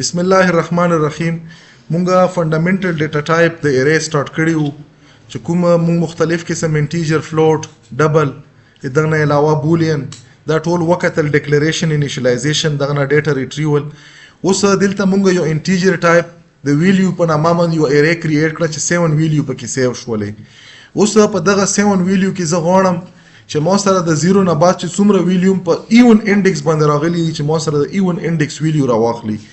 بسم الله الرحمن الرحیم مونږه فندامنټل ډیټا ټایپ د ارے سٹارټ کړیو چې کوم مونږ مختلف قسم انټیجر فلوټ ډبل دغه نه علاوه بولین دا ټول وکتل ډیکلیریشن انیشلایزیشن دغه نه ډیټا ریټریول اوس دلته مونږ یو انټیجر ټایپ د ویلیو په نامه باندې یو ارے کریټ کړ چې 7 ویلیو پکې سیو شولې اوس په دغه 7 ویلیو کې زه غواړم چې ما سره د 0 نه بعد چې څومره ویلیو په ایون انډیکس باندې راغلي چې ما سره د ایون انډیکس ویلیو راواخلي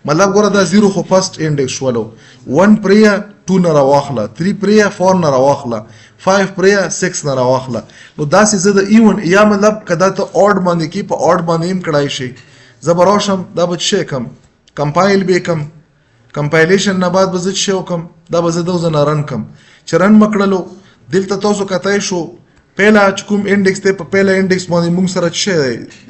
مطلب ګوره دا 0 خو فرست انډیکس شولو 1 پریا 2 نه راواخله 3 پریا 4 نه راواخله 5 پریا 6 نه راواخله نو داسې زه د ایون یا مطلب کدا ته اورډ باندې کې په اورډ باندې هم کړای شي زه به راشم دا به څه کم کمپایل به کم کمپایلیشن نه بعد به زه څه وکم دا به زه دوزه نه رن کم چې رن مکړلو دلته تاسو کتای شو پهلا کوم انډیکس ته په پهلا انډیکس باندې موږ سره څه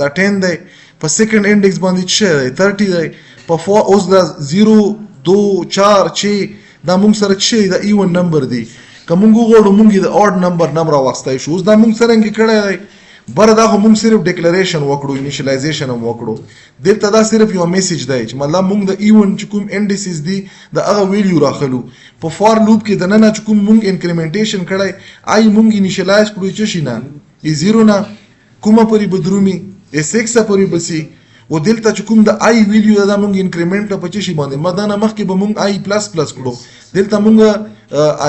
دا 10 دی په سیکنډ انډیکس باندې څه 30 دی په 4 اوس دا 0 2 4 6 دا موږ سره څه دا ایون نمبر دی کوم غوړو موږ د اورډ نمبر واغستای شو اوس دا موږ سره کې کړه دی بر دا خو موږ صرف ډیکلیریشن وکړو انیشلایزیشن هم وکړو دلته دا صرف یو میسج دی چې مطلب موږ د ایون چې کوم انډیسز دی د هغه ویلیو راخلو په فار لوپ کې د نن چې کوم موږ انکریمنټیشن کړای آی موږ انیشلایز کړو چې شینه ای 0 نه کومه پوری بدرومي ای 6 پوری بسی و دلته چې کوم د آی ویلیو دا موږ انکریمنټ په چی باندې مدانه مخکې به موږ آی پلس پلس کړو دلته موږ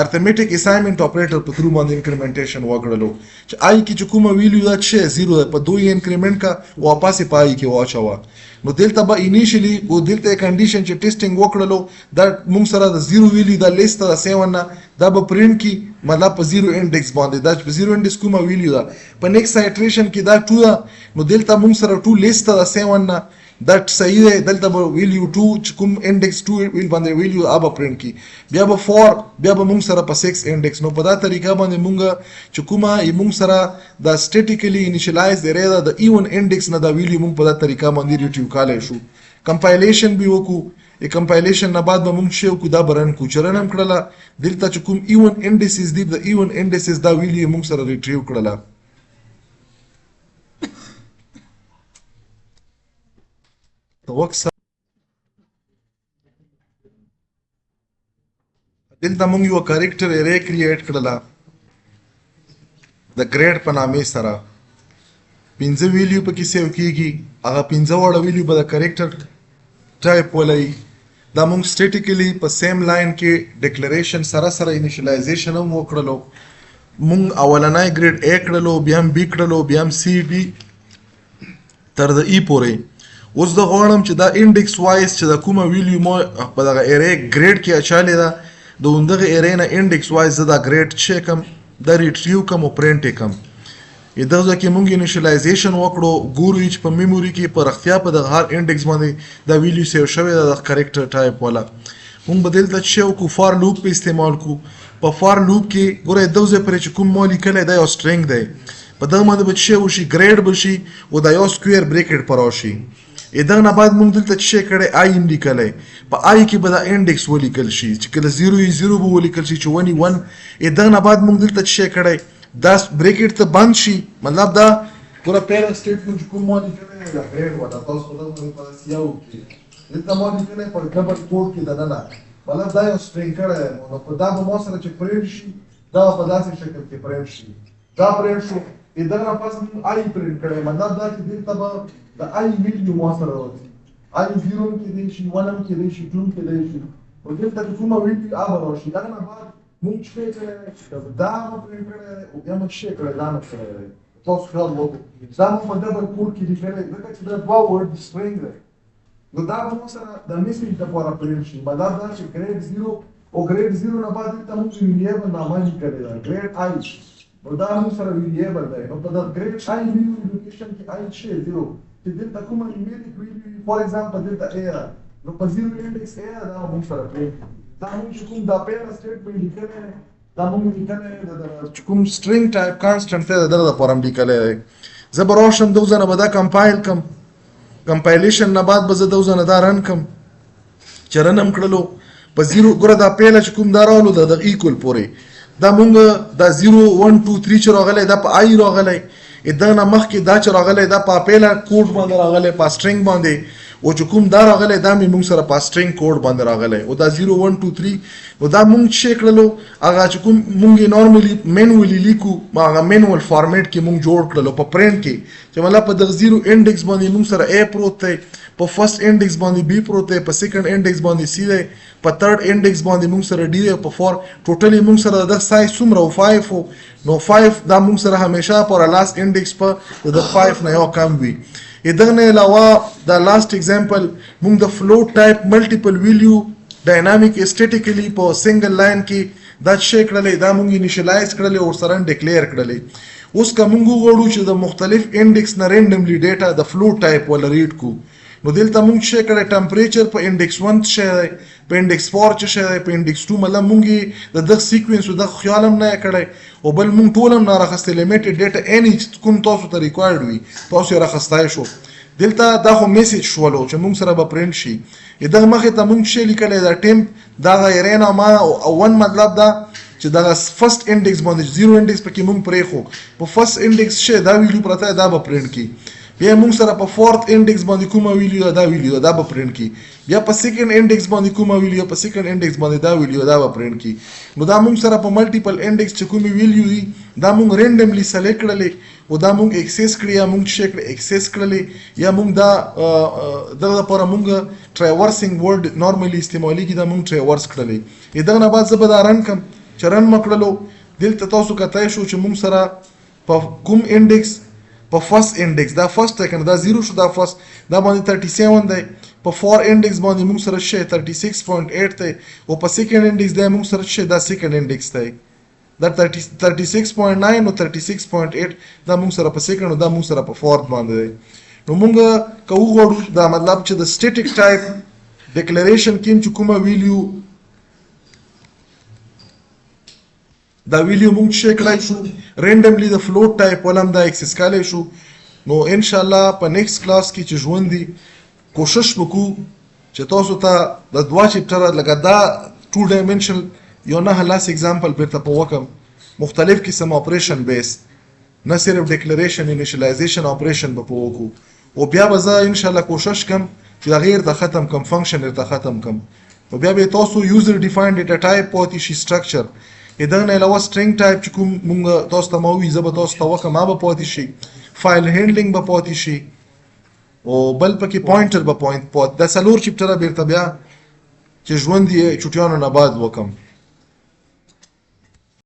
ارثمټیک اساینمنت اپریټر په تھرو باندې انکریمنټیشن وکړلو چې آی کې چې کومه ویلیو دا چې 0 په دوی انکریمنٹ کا واپس پای کې واچوا نو دلته به انیشلی او دلته کنډیشن چې ټیسټینګ وکړلو دا موږ سره د 0 ویلیو دا لیست دا 7 نه دا به پرینټ کی مطلب په 0 انډیکس باندې دا په 0 انډیکس کومه ویلیو دا په نیکسټ ایټریشن کې دا 2 دا نو دلته موږ سره 2 لیست دا 7 نه دا صحیح دی دلته به ویلیو 2 چې کوم انډیکس 2 ویل باندې ویلیو اب پرینټ کی بیا به 4 بیا به موږ سره په 6 انډیکس نو په دا طریقه باندې موږ چې کومه موږ سره دا سټیټیکلی انیشلایز دی ری دا د ایون انډیکس نه دا ویلیو موږ په دا طریقه باندې ریټریو کولای شو کمپایلیشن به وکړو کمپایلیشن نه بعد به موږ شو کو دا برن کو چرنم کړله دلته چې کوم ایون انډیسز دی د ایون انډیسز دا ویلیو موږ سره ریټریو کړله دلته موږ یو کریکټر ارے کریټ کړله د ګریډ په نامې سره 15 ویلیو پکې سیو کیږي هغه 15 وړ ویلیو به د کریکټر ټایپ ولای دا موږ سټیټیکلی په سیم لاین کې ډیکلیریشن سره سره انیشلایزیشن هم وکړلو موږ اولنای ګریډ A کړلو بیا هم B کړلو بیا هم C D تر د E پورې اوس د غواړم چې دا انډیکس وایز چې د کومه ویلیو مو په دغه ارے ګریډ کې اچالې ده د اندغه ارے نه انډیکس وایز دا ګریډ چې کم د ریټریو کم او پرینټ کم دغه کې مونږ انیشلایزیشن وکړو ګورو چې په میموري کې په رختیا په دغه هر انډیکس باندې دا ویلیو سیو شوی د کریکټر ټایپ والا مونږ بدل ته چې کو فار لوپ په استعمال کو په فار لوپ کې ګوره دغه پر چې کوم مولیکل دی او سټرینګ دی په دغه باندې به چې وشي ګریډ بشي او دا یو سکوير بریکټ پر راشي دا نه بعد موږ دلته چې کړه آی انډیکلای په آی کې به دا انډیکس ولیکل شي چې کله 0 به ولیکل شي چې 1 دا نه بعد موږ دلته چې کړه دا بریکټ ته بند شي مطلب دا پورا پیرا سټیټمنټ کوم مونږ کې دا ګریډ ودا تاسو په سیاو کې دلته مونږ کې په ډبل کوډ کې دا نه مطلب دا یو سټرینګ کړه نو په دا به مو سره چې پرینټ شي دا په داسې شکل کې پرینټ شي دا پرینټ شو دا نه پس آی پرینټ کړه مطلب دا چې دلته به د آی ویلیو مو سره راځي آی 0 کې دی شي 1 کې دی شي 2 کې دی شي او دلته کومه ویلیو هغه راشي دا نه بعد موږ چې کړه دا مو پرینټ کړه او بیا موږ چې کړه دا نه کړه تاسو خیال وکړئ دا مو په ډبل کوډ کې دی ځکه چې دا دوه ورډ سټرینګ دی نو دا مو سره د میسج لپاره پرینټ شي مطلب دا چې ګریډ 0 او ګریډ 0 نه بعد ته موږ ویلیبل نامه لیکلی دا ګریډ آی نو دا موږ سره ویلیبل دی نو په دا ګریډ آی ویلیو لوکیشن کې آی چې 0 چې دلته کومه ایمیلیک ویلیو فور ایگزامپل دلته A نو په 0 انډیکس A دا موږ سره پرینټ دا موږ کوم دا پیرا سټیټمنټ لیکلی دا موږ لیکلی د کوم سټرینګ ټایپ کانسټنټ دی د لپاره لیکلی زه به راشم دوزنه به دا کمپایل کم کمپایلیشن نه بعد به زه دوزنه دا رن کم چې رن هم کړلو په 0 ګوره دا پیله چې کوم دا راغلو د ایکول پورې دا مونږ دا 0 1 2 3 چې راغلی دا په آی راغلی دا نه مخکې دا چې راغلی دا په پیله کوډ باندې راغلی په سټرینګ باندې او چې کوم دا راغلی دا مې موږ سره په سټرینګ کوډ باندې راغلی او دا 0 1 2 3 نو دا موږ چې کړلو هغه چې کوم موږ نورمالي مینوالي لیکو هغه مینوال فارمیټ کې موږ جوړ کړلو په پرنټ کې چې مطلب په دغه 0 انډیکس باندې موږ سره A پروت دی په فرست انډیکس باندې B پروت دی په سیکنډ انډیکس باندې C دی په تھرد انډیکس باندې موږ سره D دی په 4 ټوټلی موږ سره د سایز څومره 5 نو 5 دا موږ سره همیشه پر لاست انډیکس په د 5 نه یو کم وي دغه نه علاوه دا لاست اگزامپل موږ د فلوټ ټایپ ملټیپل ویلیو ډاینامیک اسټیټیکلی په سنگل لاین کې دا شی کړلې دا موږ انیشلایز کړلې او سره ډیکلیئر کړلې اوس که موږ غواړو چې د مختلف انډیکس نه رینډملی ډیټا د فلوټ ټایپ ولا ریډ کو نو دلته موږ شی کړی ټمپریچر په انډیکس 1 شی دی په انډیکس 4 چې شی دی په انډیکس 2 مطلب موږ د دغه سیکوینس او د خیال هم نه کړی او بل موږ ټول هم نه راخستې لیمیټډ ډیټا اني کوم تاسو ته ریکوایرډ وي تاسو یې راخستی شو دلته دا خو میسج شولو چې موږ سره به پرنټ شي دغه مخې ته موږ شی لیکلی دا ټیمپ دغه ایرینا ما او 1 مطلب دا چې دغه فرست انډیکس باندې 0 انډیکس پکې موږ پرېښو په فرست انډیکس شی دا ویلیو پرته دا به پرنټ کړي بیا موږ سره په فورث انډیکس باندې کومه ویلیو دا ویلیو دا به پرنټ کړي بیا په سیکنډ انډیکس باندې کومه ویلیو په سیکنډ انډیکس باندې دا ویلیو دا به پرنټ کړي نو دا موږ سره په ملټیپل انډیکس چې کومه ویلیو دي دا موږ رینډملی سلیکټ کړلې او دا موږ ایکسس کړی یا موږ چې کړی ایکسس کړلې یا موږ دا دغه لپاره موږ ټریورسینګ ورډ نورمالي استعمالي کې دا موږ ټریورس کړلې دغه نه بعد زه به دا رن کم چې رن مکړلو دلته تاسو کتای شو چې موږ سره په کوم انډیکس په فرست انډیکس دا فرست دی کنه دا 0 شو دا فرست دا باندې 37 دی په 4 انډیکس باندې موږ سره شی 36.8 دی او په سیکنډ انډیکس دی موږ سره شی دا سیکنډ انډیکس دی دا 36.9 او 36.8 دا موږ سره په سیکنډ او دا موږ سره په فورث باندې دی نو موږ که وغواړو دا مطلب چې د سټیټیک ټایپ ډیکلیریشن کې چې کومه ویلیو دا ویلیو موږ شی کړای شو رینډملی د فلوټ ټایپ ولهم دا ایکسس کولای شو نو ان شاء الله په نیکسټ کلاس کې چې ژوند دي کوشش وکړو چې تاسو ته د دوا چپټر لکه دا 2 ډایمنشنل یو نه لاس اگزامپل بیرته په وکم مختلف قسم اپریشن بیس نه صرف ډیکلیریشن انیشلایزیشن اپریشن به وکړو او بیا به زه ان شاء الله کوشش کوم چې غیر ته ختم کوم فنکشن ته ختم کوم او بیا به تاسو یوزر ډیفاینډ ډیټا ټایپ پاتې شي سټرکچر دغه نه علاوه سټرینګ ټایپ چې کوم موږ تاسو ته مووي زه به تاسو ته وکم ما به پاتې شي فایل هینډلینګ به پاتې شي او بل پکې پوینټر به پوینټ دا څلور چپټره بیرته بیا چې ژوند یې چټیانو نه بعد وکم